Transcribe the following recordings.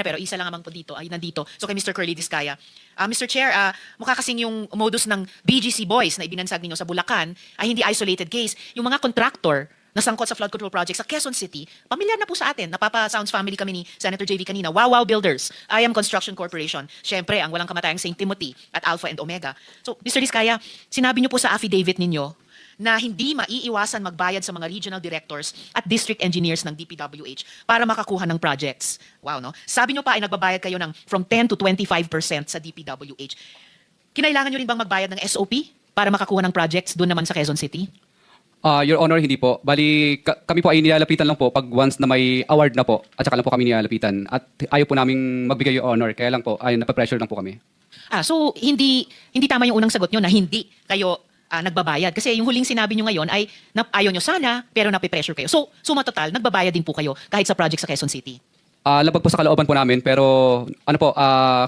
pero isa lang naman po dito ay nandito. So kay Mr. Curly Discaya. Mr. Chair, mukha kasing yung modus ng BGC Boys na ibinansag ninyo sa Bulacan ay hindi isolated case. Yung mga contractor na sangkot sa flood control project sa Quezon City, pamilyar na po sa atin. Napapa-Sounds family kami ni Senator JV kanina. Wow Builders, I Am Construction Corporation. Siyempre, ang walang kamatayang St. Timothy at Alpha and Omega. So, Mr. Discaya, sinabi niyo po sa affidavit ninyo na hindi maiiwasan magbayad sa mga regional directors at district engineers ng DPWH para makakuha ng projects. Wow, no? Sabi nyo pa ay nagbabayad kayo ng from 10 to 25% sa DPWH. Kinailangan nyo rin bang magbayad ng SOP para makakuha ng projects doon naman sa Quezon City? Your Honor, hindi po. Bali, kami po ay nilalapitan lang po pag once na may award na po at saka lang po kami nilalapitan. At ayaw po naming magbigay yung honor. Kaya lang po, ay napapressure lang po kami. So hindi tama yung unang sagot nyo na hindi kayo nagbabayad. Kasi yung huling sinabi nyo ngayon ay ayaw nyo sana, pero napipressure kayo. So, suma total, nagbabayad din po kayo kahit sa project sa Quezon City. Labag po sa kalooban po namin, pero ano po,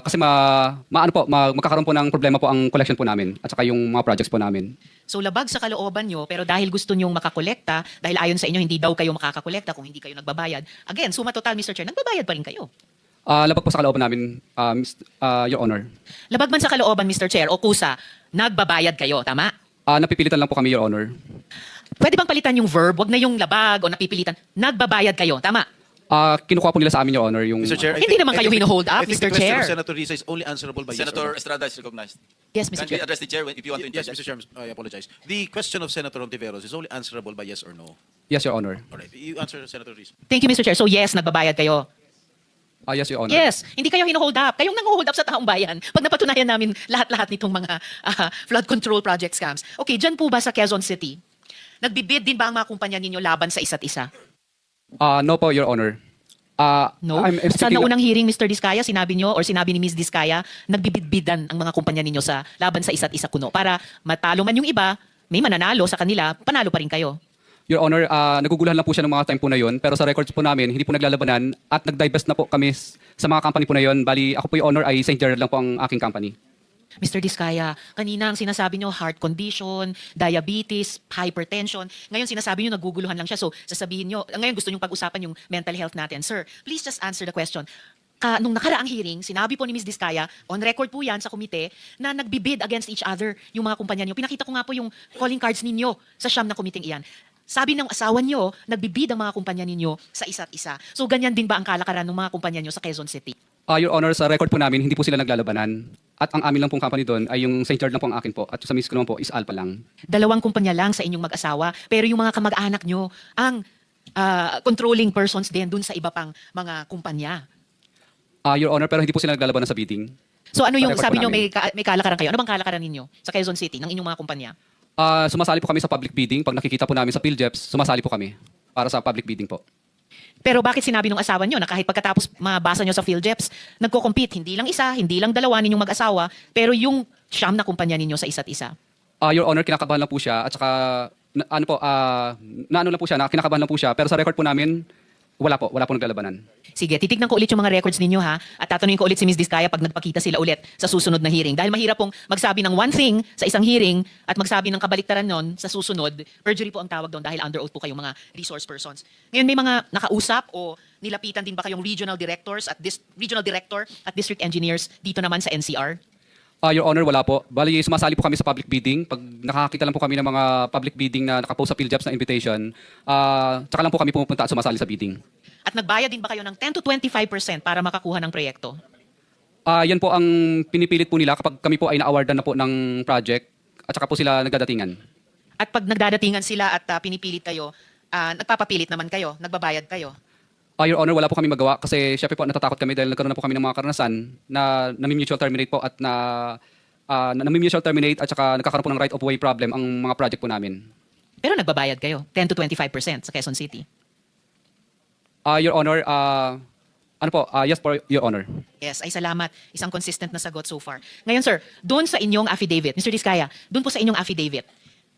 kasi magkakaroon po ng problema po ang collection po namin at saka yung mga projects po namin. So labag sa kalooban nyo, pero dahil gusto nyong makakolekta, dahil ayon sa inyo hindi daw kayo makakakolekta kung hindi kayo nagbabayad, again, suma total, Mr. Chair, nagbabayad pa rin kayo. Labag po sa kalooban namin, Your Honor. Labag man sa kalooban, Mr. Chair, o kusa, nagbabayad kayo, tama? Napipilitan lang po kami, Your Honor. Pwede bang palitan yung verb? Wag na yung labag o napipilitan. Nagbabayad kayo, tama? Kinukuha po nila sa amin, Your Honor, yung... Mr. Chair, Hindi naman kayo hino-hold up, I think Mr. the question Chair. of Senator Risa is only answerable by Senator yes or Estrada is recognized. Yes, Mr. Kindly Chair. address the chair if you want to no. Yes, interject. Mr. Chair, I apologize. The question of Senator Ontiveros is only answerable by yes or no. Yes, Your Honor. All right, you answer Senator Risa. Thank you, Mr. Chair. So yes, nagbabayad kayo. Yes, Your Honor. Yes, hindi kayo hino-hold up. Kayong nang-hold up sa taong bayan. Pag napatunayan namin lahat-lahat nitong mga flood control project scams. Okay, dyan po ba sa Quezon City, nagbibid din ba ang mga kumpanya ninyo laban sa isa't isa? No po, Your Honor. No? Sa naunang hearing, Mr. Discaya, sinabi nyo or sinabi ni Ms. Discaya, nagbibidbidan ang mga kumpanya ninyo sa laban sa isa't isa kuno. Para matalo man yung iba, may mananalo sa kanila, panalo pa rin kayo. Your Honor, naguguluhan lang po siya ng mga time po na yun, pero sa records po namin, hindi po naglalabanan at nag-divest na po kami sa mga company po na yun. Bali, ako po, Your Honor, ay St. Gerard lang po ang aking company. Mr. Discaya, kanina ang sinasabi nyo, heart condition, diabetes, hypertension. Ngayon sinasabi nyo, naguguluhan lang siya. So, sasabihin nyo, ngayon gusto nyo pag-usapan yung mental health natin. Sir, please just answer the question. Nung nakaraang hearing, sinabi po ni Ms. Discaya, on record po yan sa komite, na nagbibid against each other yung mga kumpanya nyo. Pinakita ko nga po yung calling cards ninyo sa siyam na komiteng iyan. Sabi ng asawa nyo, nagbibid ang mga kumpanya ninyo sa isa't isa. So, ganyan din ba ang kalakaran ng mga kumpanya nyo sa Quezon City? Your Honor, sa record po namin, hindi po sila naglalabanan. At ang amin lang pong company doon ay yung St. Gerard lang po ang akin po. At sa miss ko naman po is Alpha lang. Dalawang kumpanya lang sa inyong mag-asawa, pero yung mga kamag-anak nyo, ang controlling persons din dun sa iba pang mga kumpanya. Your Honor, pero hindi po sila naglalabanan sa bidding. So ano yung Sa record sabi po nyo, namin. may kalakaran kayo? Ano bang kalakaran ninyo sa Quezon City ng inyong mga kumpanya? Sumasali po kami sa public bidding. Pag nakikita po namin sa PhilJeps, sumasali po kami para sa public bidding po. Pero bakit sinabi ng asawa nyo na kahit pagkatapos mabasa nyo sa PhilJeps, nagko-compete, hindi lang isa, hindi lang dalawa ninyong mag-asawa, pero yung siyam na kumpanya ninyo sa isa't isa? Your Honor, kinakabahan lang po siya. At saka, naano lang po siya, kinakabahan lang po siya. Pero sa record po namin, wala po naglalabanan. Sige, titignan ko ulit yung mga records ninyo ha, at tatanungin ko ulit si Ms. Discaya pag nagpakita sila ulit sa susunod na hearing. Dahil mahirap pong magsabi ng one thing sa isang hearing at magsabi ng kabaliktaran nun sa susunod, perjury po ang tawag doon dahil under oath po kayong mga resource persons. Ngayon may mga nakausap o nilapitan din ba kayong regional directors at regional director at district engineers dito naman sa NCR? Your Honor, wala po. Bali, sumasali po kami sa public bidding. Pag nakakita lang po kami ng mga public bidding na nakapost sa PhilJeps na invitation, tsaka lang po kami pumunta at sumasali sa bidding. At nagbayad din ba kayo ng 10 to 25% para makakuha ng proyekto? Yan po ang pinipilit po nila kapag kami po ay na-awardan na po ng project at saka po sila nagdadatingan. At pag nagdadatingan sila at pinipilit kayo, nagpapapilit naman kayo, nagbabayad kayo? Your Honor, wala po kami magawa kasi syempre po natatakot kami dahil nagkaroon na po kami ng mga karanasan na nami-mutual terminate po at nami-mutual terminate at saka nagkakaroon po ng right of way problem ang mga project po namin. Pero nagbabayad kayo, 10 to 25% sa Quezon City. Your Honor, yes po, Your Honor. Yes, ay salamat. Isang consistent na sagot so far. Ngayon sir, doon sa inyong affidavit, Mr. Discaya, doon po sa inyong affidavit,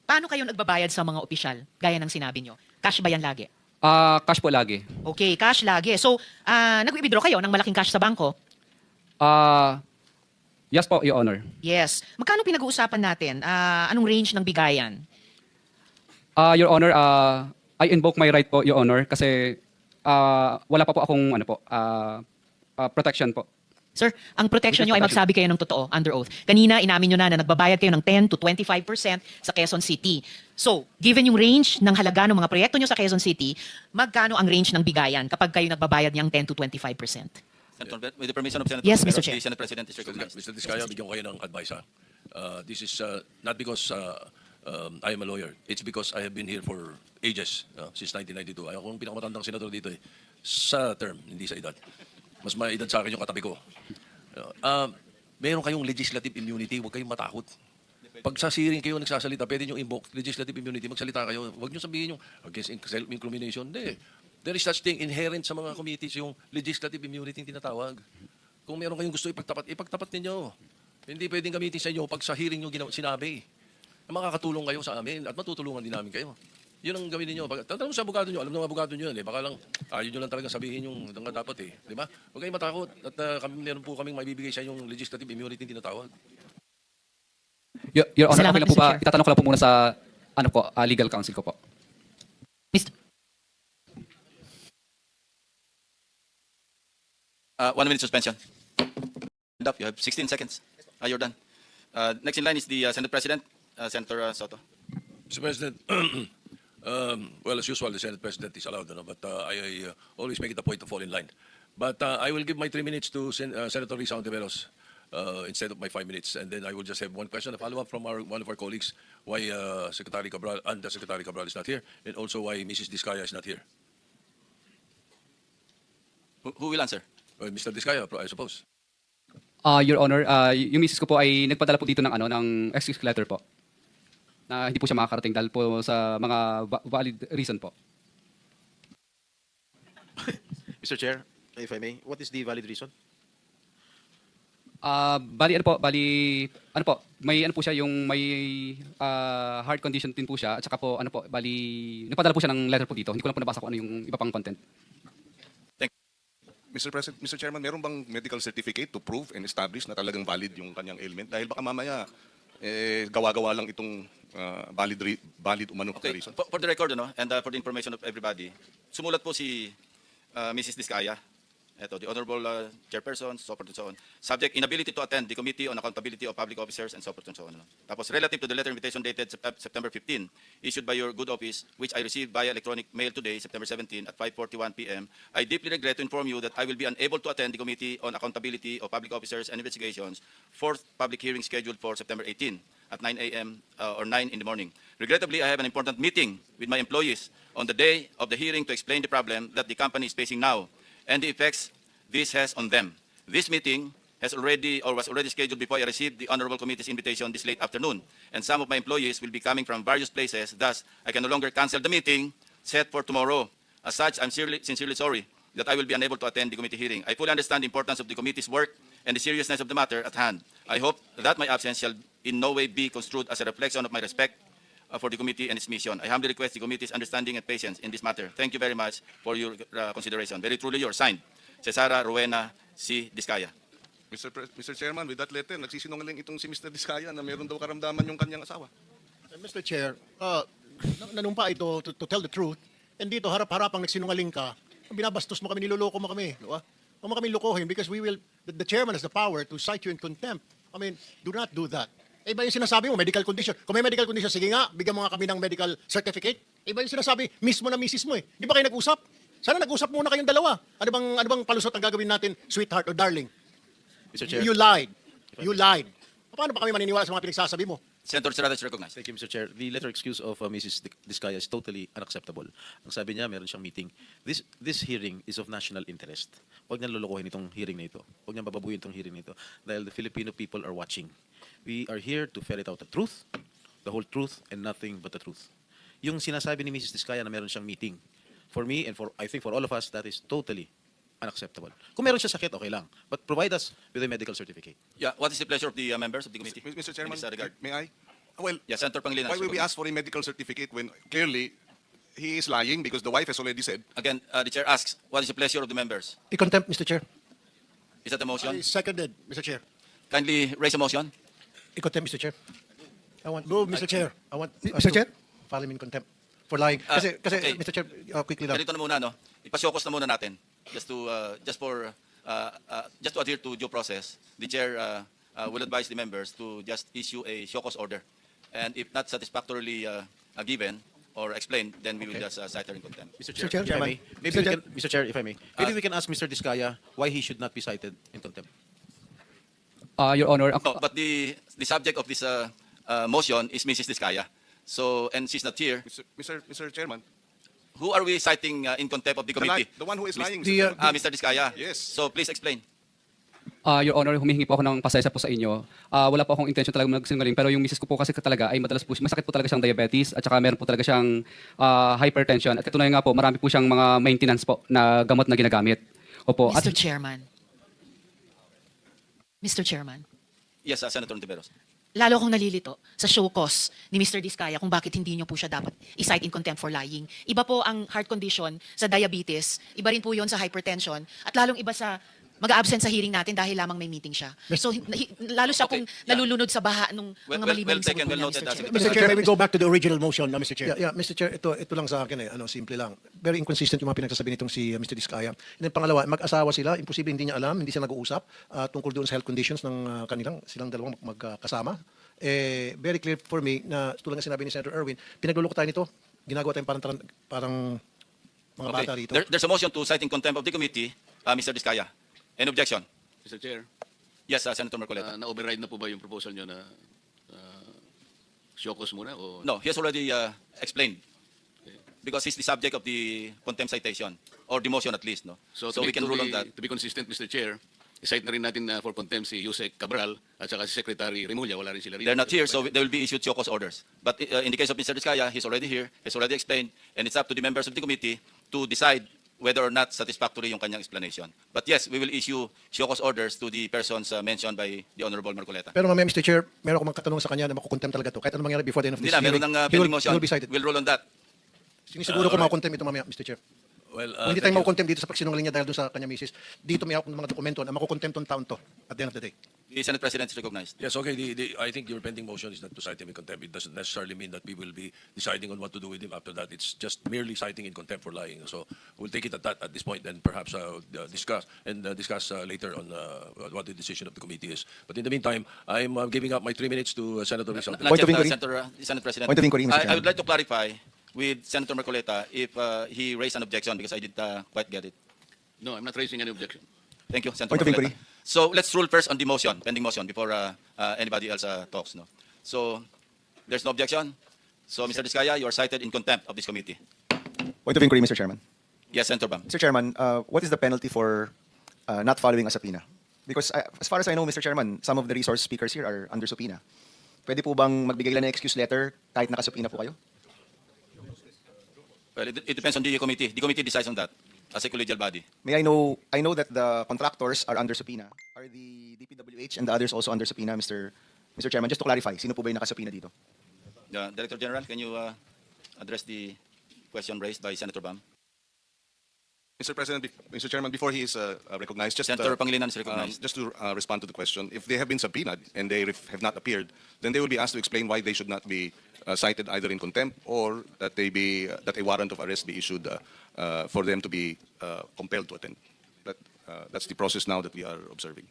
paano kayo nagbabayad sa mga opisyal? Gaya ng sinabi nyo. Cash ba yan lagi? Cash po lagi. Okay, cash lagi. So, nag-withdraw kayo ng malaking cash sa bangko? Yes po, Your Honor. Yes. Magkano pinag-uusapan natin? Anong range ng bigayan? Your Honor, I invoke my right po, Your Honor, kasi wala pa po akong protection po. Sir, ang protection nyo ay magsabi kayo ng totoo under oath. Kanina, inamin nyo na nagbabayad kayo ng 10 to 25% sa Quezon City. So, given yung range ng halaga ng mga proyekto nyo sa Quezon City, magkano ang range ng bigayan kapag kayo nagbabayad ng 10 to 25%? Senator, with the permission of Senator Yes, Mr. Veros, Chair. the Senate President is recognized. Mr. Discaya, bigyan ko kayo ng advice, ha? This is not because I am a lawyer. It's because I have been here for ages, since 1992. Ako ang pinakamatandang senador dito sa term, hindi sa edad. Mas may edad sa akin yung katabi ko. Meron kayong legislative immunity, huwag kayong matakot. Pag sa hearing kayo nagsasalita, pwede nyo invoke legislative immunity, magsalita kayo. Huwag nyo sabihin yung against self-incrimination. Hindi. There is such thing inherent sa mga committees, yung legislative immunity yung tinatawag. Kung meron kayong gusto ipagtapat ninyo. Hindi pwedeng gamitin sa inyo pag sa hearing nyo sinabi. Makakatulong kayo sa amin at matutulungan din namin kayo. Yun ang gawin ninyo. Tatanong sa abogado nyo, alam ng abogado nyo yun. Baka lang, ayaw nyo lang talaga sabihin yung dapat . Di ba? Huwag kayong matakot. At meron po kaming maibibigay sa inyong legislative immunity yung tinatawag. Your Honor, Salamat, okay lang po Mr. ba? Chair. Itatanong ko lang po muna sa legal counsel ko po. One minute suspension. End up. You have 16 seconds. You're done. Next in line is the Senate President, Senator Soto. Mr. President, well, as usual, the Senate President is allowed, but I always make it a point to fall in line. But I will give my 3 minutes to Senator Risa Ontiveros instead of my 5 minutes. And then I will just have one question, a follow-up from one of our colleagues, why Secretary Cabral, Secretary Cabral is not here, and also why Mrs. Discaya is not here. Who will answer? Well, Mr. Discaya, I suppose. Your Honor, yung misis ko po ay nagpadala po dito ng excuse letter po. Na hindi po siya makakarating dahil po sa mga valid reason po. Mr. Chair, if I may, what is the valid reason? Bali ano po, may ano po siya yung may heart condition din po siya at saka po bali nagpadala po siya ng letter po dito. Hindi ko lang po nabasa kung ano yung iba pang content. Mr. President, Mr. Chairman, meron bang medical certificate to prove and establish na talagang valid yung kanyang ailment? Dahil baka mamaya gawa-gawa lang itong valid umano Okay, reason. for the record, and for the information of everybody, sumulat po si Mrs. Discaya, ito, the Honorable Chairperson, so forth and so on. Subject, inability to attend the Committee on Accountability of Public Officers and so forth and so on. Tapos, relative to the letter invitation dated September 15, issued by your good office, which I received via electronic mail today, September 17, at 5:41 p.m., I deeply regret to inform you that I will be unable to attend the Committee on Accountability of Public Officers and Investigations, fourth public hearing scheduled for September 18 at 9 a.m. Or 9 in the morning. Regrettably, I have an important meeting with my employees on the day of the hearing to explain the problem that the company is facing now and the effects this has on them. This meeting was already scheduled before I received the Honorable Committee's invitation this late afternoon, and some of my employees will be coming from various places. Thus, I can no longer cancel the meeting set for tomorrow. As such, I'm sincerely sorry that I will be unable to attend the committee hearing. I fully understand the importance of the committee's work and the seriousness of the matter at hand. I hope that my absence shall in no way be construed as a reflection of my respect for the committee and its mission. I humbly request the committee's understanding and patience in this matter. Thank you very much for your consideration. Very truly yours, signed, Cesara Rowena C. Discaya. Mr. Chairman, with that letter, nagsisinungaling itong si Mr. Discaya na meron daw karamdaman yung kanyang asawa. Mr. Chair, nanumpa ito to tell the truth, and dito harap-harapang nagsinungaling ka, binabastos mo kami, niloloko mo kami. Diba? Huwag mo kami lokohin because the chairman has the power to cite you in contempt. I mean, do not do that. Iba yung sinasabi mo, medical condition. Kung may medical condition, sige nga, bigyan mo nga kami ng medical certificate. Iba yung sinasabi, mismo na misis mo . Di ba kayo nag-usap? Sana nag-usap muna kayong dalawa. Ano bang palusot ang gagawin natin, sweetheart or darling? Mr. Chair. You lied. You lied. Paano ba kami maniniwala sa mga pinagsasabi mo? Senator Serrada is recognized. Thank you, Mr. Chair. The letter excuse of Mrs. Discaya is totally unacceptable. Ang sabi niya, meron siyang meeting. This hearing is of national interest. Huwag niya lulukuhin itong hearing na ito. Huwag niya bababuhin itong hearing na ito. Dahil the Filipino people are watching. We are here to ferret out the truth, the whole truth, and nothing but the truth. Yung sinasabi ni Mrs. Discaya na meron siyang meeting, for me and I think for all of us, that is totally unacceptable. Kung meron siya sakit, okay lang. But provide us with a medical certificate. Yeah, what is the pleasure of the members of the committee? Mr. Chairman, In this regard? may I? Well, Yeah, Senator Pangilinan. why will we ask for a medical certificate when clearly he is lying because the wife has already said? Again, the chair asks, what is the pleasure of the members? I-contempt, Mr. Chair. Is that a motion? I seconded, Mr. Chair. Kindly raise a motion. I-contempt, Mr. Chair. I want, Mr. Chair. I want Mr. Chair? file him in contempt for lying. Kasi okay. Mr. Chair, quickly lang. Ganito na muna, no? Ipasyokos na muna natin. Just for just to adhere to due process, the chair will advise the members to just issue a show cause order. And if not satisfactorily given or explained, then we will just cite her in contempt. Mr. Chair, Chair, if I Chairman. may, maybe Mr. we Chair. can, Mr. Chair, if I may, maybe we can ask Mr. Discaya why he should not be cited in contempt. Your Honor, No, but the subject of this motion is Mrs. Discaya. So, and she's not here. Mr. Chairman, Who are we citing in contempt of the committee? the one who is lying, the, Mr. Chairman. Mr. Discaya. Yes. So please explain. Your Honor, humihingi po ako ng pasensya po sa inyo. Wala po akong intention talaga magsinungaling, pero yung misis ko po kasi talaga ay madalas po, masakit po talaga siyang diabetes at saka meron po talaga siyang hypertension. At katunayan nga po, marami po siyang mga maintenance po na gamot na ginagamit. Opo. At Mr. Chairman. Mr. Chairman. Yes, Senator Ontiveros. Lalo akong nalilito sa show cause ni Mr. Discaya kung bakit hindi niyo po siya dapat i-cite in contempt for lying. Iba po ang heart condition sa diabetes, iba rin po yon sa hypertension, at lalong iba sa mag-absent sa hearing natin dahil lamang may meeting siya. So, lalo siya pong Okay, yeah. nalulunod sa baha nung Well mga mali-maling sagot taken, po well niya, noted, Mr. Chair. Mr. Chair, may we go back to the original motion, Mr. Chair? Yeah, Mr. Chair, ito lang sa akin simple lang. Very inconsistent yung mga pinagsasabi nitong si Mr. Discaya. And then pangalawa, mag-asawa sila, imposible hindi niya alam, hindi sila nag-uusap tungkol doon sa health conditions ng silang dalawang magkasama. Very clear for me na tulad ng sinabi ni Senator Erwin, pinagluloko tayo nito, ginagawa tayong parang mga bata rito. There's a motion to cite in contempt of the committee, Mr. Discaya. Any objection? Mr. Chair, Yes, Senator Marcoleta. na-override na po ba yung proposal nyo na show cause muna? O No, he has already explained. Because he's the subject of the contempt citation, or the motion at least, no? So we can rule on that. To be consistent, Mr. Chair, i-cite na rin natin for contempt si Yusek Cabral at saka si Secretary Remulla. Wala rin sila rin. They're not here, so they will be issued show cause orders. But in the case of Mr. Discaya, he's already here, he's already explained, and it's up to the members of the committee to decide whether or not satisfactory yung kanyang explanation. But yes, we will issue show cause orders to the persons mentioned by the Honorable Marcoleta. Pero mamaya, Mr. Chair, meron akong katanong sa kanya na makukontempt talaga to. Kahit ano mangyari before the end of Hindi this na, meron hearing, ng he will- pending motion. he will be cited. We'll rule on that. Sinisiguro ko makukontempt ito mamaya, Mr. Chair. Well, Kung hindi thank tayo you. makukontempt dito sa pagsinungaling niya dahil doon sa kanya misis, dito may hawak ng mga dokumento na makukontempt tong taon to at the end of the day. The Senate President is recognized. Yes, okay. I think your pending motion is not to cite him in contempt. It doesn't necessarily mean that we will be deciding on what to do with him after that. It's just merely citing in contempt for lying. So we'll take it at that at this point, and perhaps discuss later on what the decision of the committee is. But in the meantime, I'm giving up my 3 minutes to Senator Rizal. Not Point yet, of inquiry. Senate President. Point of inquiry, Mr. I Chairman. would like to clarify with Senator Marcoleta if he raised an objection because I didn't quite get it. No, I'm not raising any objection. Thank you, Senator Point of Marcoleta. inquiry. So let's rule first on the motion, pending motion, before anybody else talks. No. So there's no objection. So Mr. Discaya, you are cited in contempt of this committee. Point of inquiry, Mr. Chairman. Yes, Senator Bam. Mr. Chairman, what is the penalty for not following a subpoena? Because as far as I know, Mr. Chairman, some of the resource speakers here are under subpoena. Pwede po bang magbigay lang ng excuse letter kahit nakasubpoena po kayo? Well, it depends on the committee. The committee decides on that as a collegial body. May I know that the contractors are under subpoena. Are the DPWH and the others also under subpoena, Mr. Chairman? Just to clarify, sino po ba yung nakasubpoena dito? Director General, can you address the question raised by Senator Bam? Mr. Chairman, before he is recognized, just Senator Pangilinan is recognized. just to respond to the question, if they have been subpoenaed and they have not appeared, then they will be asked to explain why they should not be cited either in contempt or that that a warrant of arrest be issued for them to be compelled to attend. That's the process now that we are observing.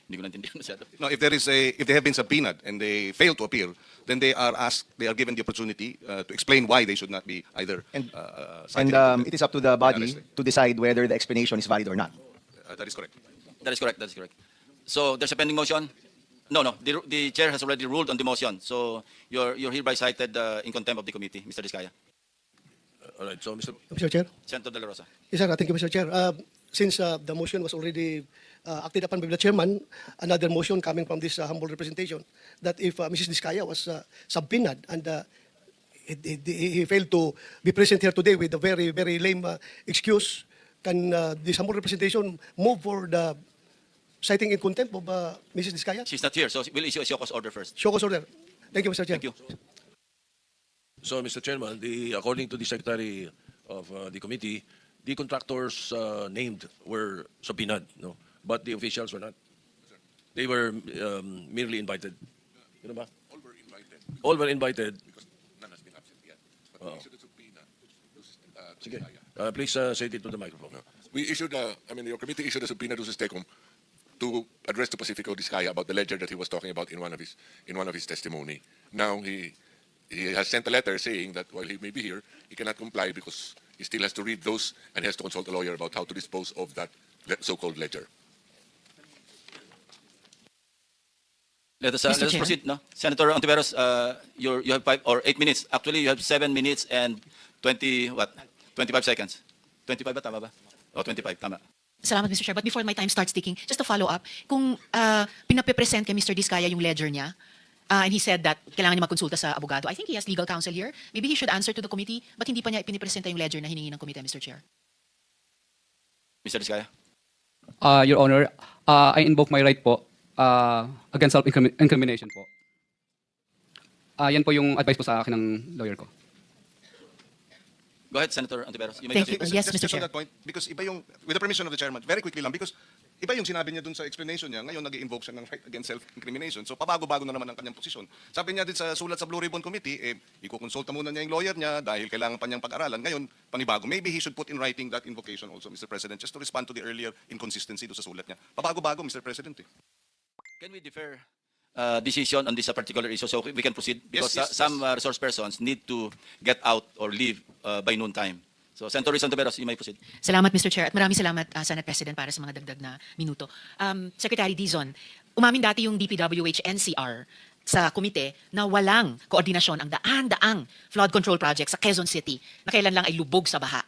Hindi ko naintindihan masyado. No, if they have been subpoenaed and they fail to appear, then they are given the opportunity to explain why they should not be either cited. And it is up to the body arrested. to decide whether the explanation is valid or not. That is correct. That is correct. That is correct. So there's a pending motion. No. The chair has already ruled on the motion. So you're hereby cited in contempt of the committee, Mr. Discaya. All right, so Mr. Chair? Senator De La Rosa. Yes, sir. Thank you, Mr. Chair. Since the motion was already acted upon by the chairman, another motion coming from this humble representation that if Mrs. Discaya was subpoenaed and he failed to be present here today with a very, very lame excuse, can this humble representation move for the citing in contempt of Mrs. Discaya? She's not here, so we'll issue a show cause order first. Show cause order. Thank you, Mr. Chair. Thank you. So, Mr. Chairman, according to the Secretary of the committee, the contractors named were subpoenaed, no? But the officials were not. They were merely invited. You know ba? All were invited. All were invited. Because none has been absent yet. Oh. Issued a subpoena to Sige. Please say it to the microphone. we issued, your committee issued a subpoena to Stecom to address to Pacifico Discaya about the ledger that he was talking about in one of his testimony. Now he has sent a letter saying that while he may be here, he cannot comply because he still has to read those and he has to consult a lawyer about how to dispose of that so-called ledger. Let us Mr. Chair. proceed, no? Senator Ontiveros, you have 5 or 8 minutes. Actually, you have 7 minutes and 25 seconds. 25 ba? Tama ba? O, 25, tama. Salamat, Mr. Chair. But before my time starts ticking, just to follow up, kung pinape-present kay Mr. Discaya yung ledger niya, and he said that kailangan niya magkonsulta sa abogado, I think he has legal counsel here. Maybe he should answer to the committee, but hindi pa niya ipinipresenta yung ledger na hiningi ng committee, Mr. Chair. Mr. Discaya? Your Honor, I invoke my right po against self-incrimination po. Yan po yung advice po sa akin ng lawyer ko. Go ahead, Senator Ontiveros. You may Thank you. proceed. Yes, Just Mr. on Chair. that point, because iba yung, with the permission of the chairman, very quickly lang, because iba yung sinabi niya dun sa explanation niya, ngayon nag-invoke siya ng right against self-incrimination. So pabago-bago na naman ang kanyang posisyon. Sabi niya din sa sulat sa Blue Ribbon Committee, ikukonsulta muna niya yung lawyer niya dahil kailangan pa niyang pag-aralan. Ngayon, panibago. Maybe he should put in writing that invocation also, Mr. President, just to respond to the earlier inconsistency do sa sulat niya. Pabago-bago, Mr. President. Can we defer decision on this particular issue so we can proceed? Because Yes, some resource persons need to get out or leave by noon time. So, Senator Ontiveros, you may proceed. Salamat, Mr. Chair. At maraming salamat, Senate President, para sa mga dagdag na minuto. Secretary Dizon, umamin dati yung DPWH NCR sa komite na walang koordinasyon ang daan-daang flood control project sa Quezon City na kailan lang ay lubog sa baha.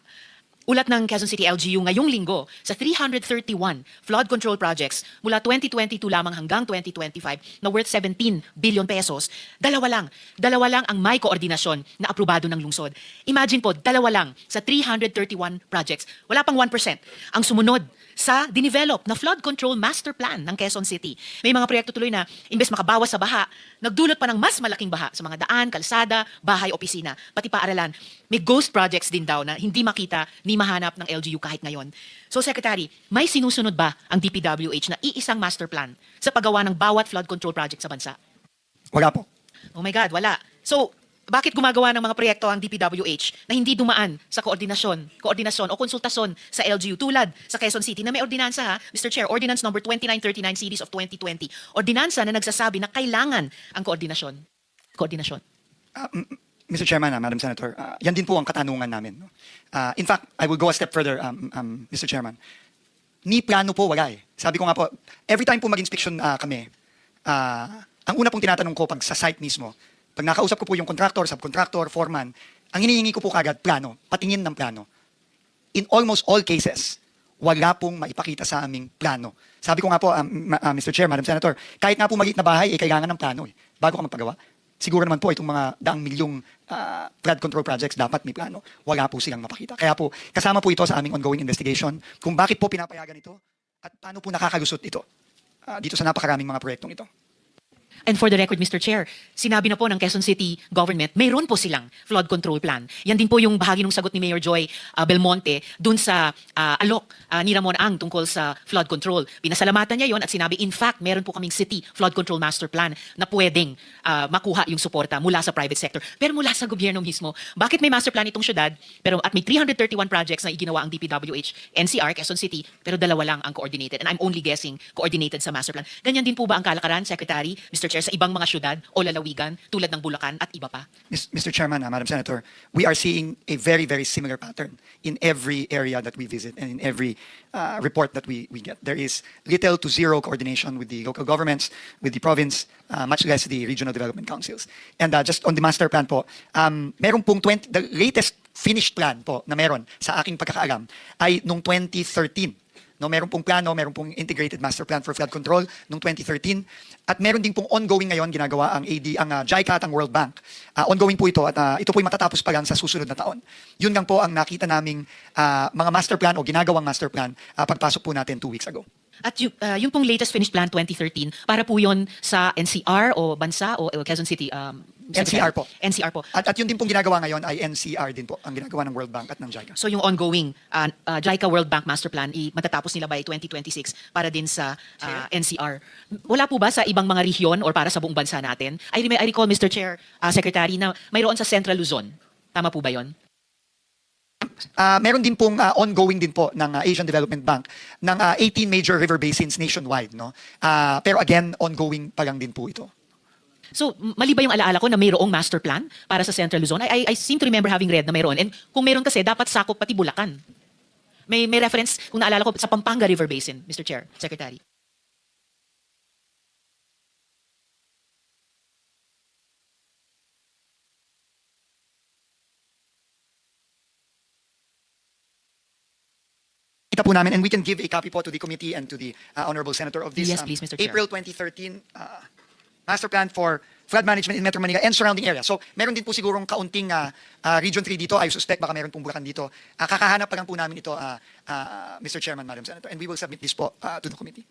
Ulat ng Quezon City LGU ngayong linggo sa 331 flood control projects mula 2022 lamang hanggang 2025 na worth 17 billion pesos, dalawa lang ang may koordinasyon na aprobado ng lungsod. Imagine po, dalawa lang sa 331 projects. Wala pang 1% ang sumunod sa dinevelop na flood control master plan ng Quezon City. May mga proyekto tuloy na imbes makabawas sa baha, nagdulot pa ng mas malaking baha sa mga daan, kalsada, bahay, opisina, pati paaralan. May ghost projects din daw na hindi makita ni mahanap ng LGU kahit ngayon. So Secretary, may sinusunod ba ang DPWH na iisang master plan sa paggawa ng bawat flood control project sa bansa? Wala po. Oh my God, wala. So, bakit gumagawa ng mga proyekto ang DPWH na hindi dumaan sa koordinasyon o konsultasyon sa LGU tulad sa Quezon City na may ordinansa ha, Mr. Chair, Ordinance number 2939 series of 2020. Ordinansa na nagsasabi na kailangan ang koordinasyon. Mr. Chairman, Madam Senator, yan din po ang katanungan namin. No? In fact, I will go a step further, Mr. Chairman. Ni plano po wala eh. Sabi ko nga po, every time po mag-inspection kami, ang una pong tinatanong ko pag sa site mismo, pag nakausap ko po yung contractor, subcontractor, foreman, ang hinihingi ko po kagad plano, patingin ng plano. In almost all cases, wala pong maipakita sa aming plano. Sabi ko nga po, Mr. Chair, Madam Senator, kahit nga po maliit na bahay, kailangan ng plano eh. Bago ka magpagawa. Siguro naman po itong mga daang milyong flood control projects dapat may plano. Wala po silang mapakita. Kaya po, kasama po ito sa aming ongoing investigation kung bakit po pinapayagan ito at paano po nakakalusot ito dito sa napakaraming mga proyektong ito. And for the record, Mr. Chair, sinabi na po ng Quezon City government, mayroon po silang flood control plan. Yan din po yung bahagi ng sagot ni Mayor Joy Belmonte dun sa alok ni Ramon Ang tungkol sa flood control. Pinasalamatan niya yon at sinabi, in fact, meron po kaming city flood control master plan na pwedeng makuha yung suporta mula sa private sector. Pero mula sa gobyerno mismo, bakit may master plan itong syudad, pero at may 331 projects na iginawa ang DPWH, NCR, Quezon City, pero dalawa lang ang coordinated. And I'm only guessing coordinated sa master plan. Ganyan din po ba ang kalakaran, Secretary, Mr. Chair, sa ibang mga syudad o lalawigan tulad ng Bulacan at iba pa? Mr. Chairman, Madam Senator, we are seeing a very, very similar pattern in every area that we visit and in every report that we get. There is little to zero coordination with the local governments, with the province, much less the regional development councils. And just on the master plan po, meron pong the latest finished plan po na meron sa aking pagkakaalam ay nung 2013. No, meron pong plano, meron pong integrated master plan for flood control noong 2013 at meron din pong ongoing ngayon ginagawa ang JICA at ang World Bank. Ongoing po ito at ito po ay matatapos pa lang sa susunod na taon. Yun lang po ang nakita naming mga master plan o ginagawang master plan pagpasok po natin 2 weeks ago. At yung pong latest finished plan 2013, para po yun sa NCR o bansa o Quezon City? NCR po. NCR po. At yun din pong ginagawa ngayon ay NCR din po, ang ginagawa ng World Bank at ng JICA. So yung ongoing JICA World Bank Master Plan, matatapos nila by 2026 para din sa NCR. Wala po ba sa ibang mga rehiyon or para sa buong bansa natin? I recall, Mr. Chair, Secretary, na mayroon sa Central Luzon. Tama po ba yon? Meron din pong ongoing din po ng Asian Development Bank ng 18 major river basins nationwide, no? Pero again, ongoing pa lang din po ito. So, mali ba yung alaala ko na mayroong master plan para sa Central Luzon? I seem to remember having read na mayroon. And kung mayroon kasi, dapat sakop pati Bulacan. May reference, kung naalala ko, sa Pampanga River Basin, Mr. Chair, Secretary. Kita po namin, and we can give a copy po to the committee and to the Honorable Senator of this Yes, please, Mr. Chair. April 2013 Master Plan for Flood Management in Metro Manila and surrounding areas. So meron din po sigurong kaunting Region 3 dito. I suspect baka meron pong Bulacan dito. Kakahanap pa lang po namin ito, Mr. Chairman, Madam Senator, and we will submit this po to the committee.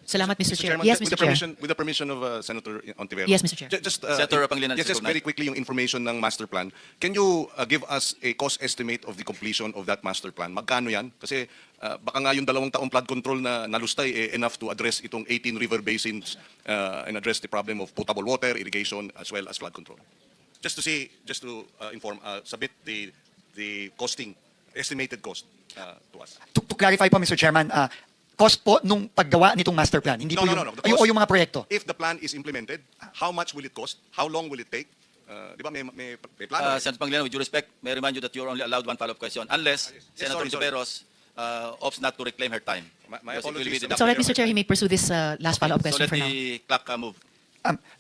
Salamat, Mr. Chair. Chairman, Yes, with Mr. the Chair. permission, with the permission of Senator Ontiveros. Yes, Mr. Chair. Just, Senator Pangilinan, yes, just recognized. very quickly yung information ng master plan. Can you give us a cost estimate of the completion of that master plan? Magkano yan? Kasi baka nga yung 2 taong flood control na nalustay enough to address itong 18 river basins and address the problem of potable water, irrigation, as well as flood control. Just to see, just to inform, submit the costing, estimated cost to us. To clarify po, Mr. Chairman, cost po nung paggawa nitong master plan, hindi po yung, The cost- o yung mga proyekto. If the plan is implemented, how much will it cost? How long will it take? Di ba may plan? Senator Pangilinan, with due respect, may I remind you that you're only allowed one follow-up question unless Senator sorry. Ontiveros opts not to reclaim her time. My Because it will be apologies. deducted. It's all right, Mr. Chair. He may pursue this last follow-up So question let for now. the clock move.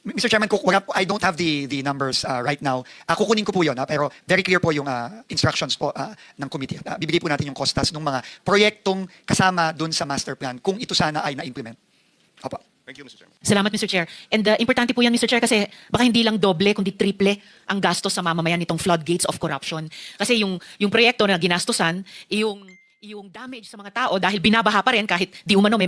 Mr. Chairman, I don't have the numbers right now. Kukunin ko po yun, pero very clear po yung instructions po ng committee. Bibigay po natin yung costas ng mga proyektong kasama dun sa master plan kung ito sana ay na-implement. Opo. Thank you, Mr. Chairman. Salamat, Mr. Chair. And importante po yan, Mr. Chair, kasi baka hindi lang doble, kundi triple ang gastos sa mamamayan nitong floodgates of corruption. Kasi yung proyekto na ginastosan, yung damage sa mga tao dahil binabaha pa rin kahit di umano may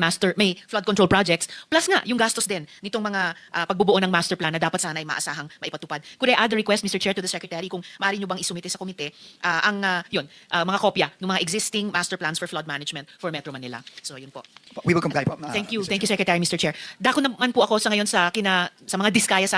flood control projects, plus nga yung gastos din nitong mga pagbubuo ng master plan na dapat sana ay maasahang maipatupad. Could I add a request, Mr. Chair, to the Secretary kung maaari nyo bang isumite sa komite mga kopya ng mga existing master plans for flood management for Metro Manila. So yun po. We will comply po. Thank you, Secretary, Mr. Chair. Dako naman po ako sa ngayon sa mga Discaya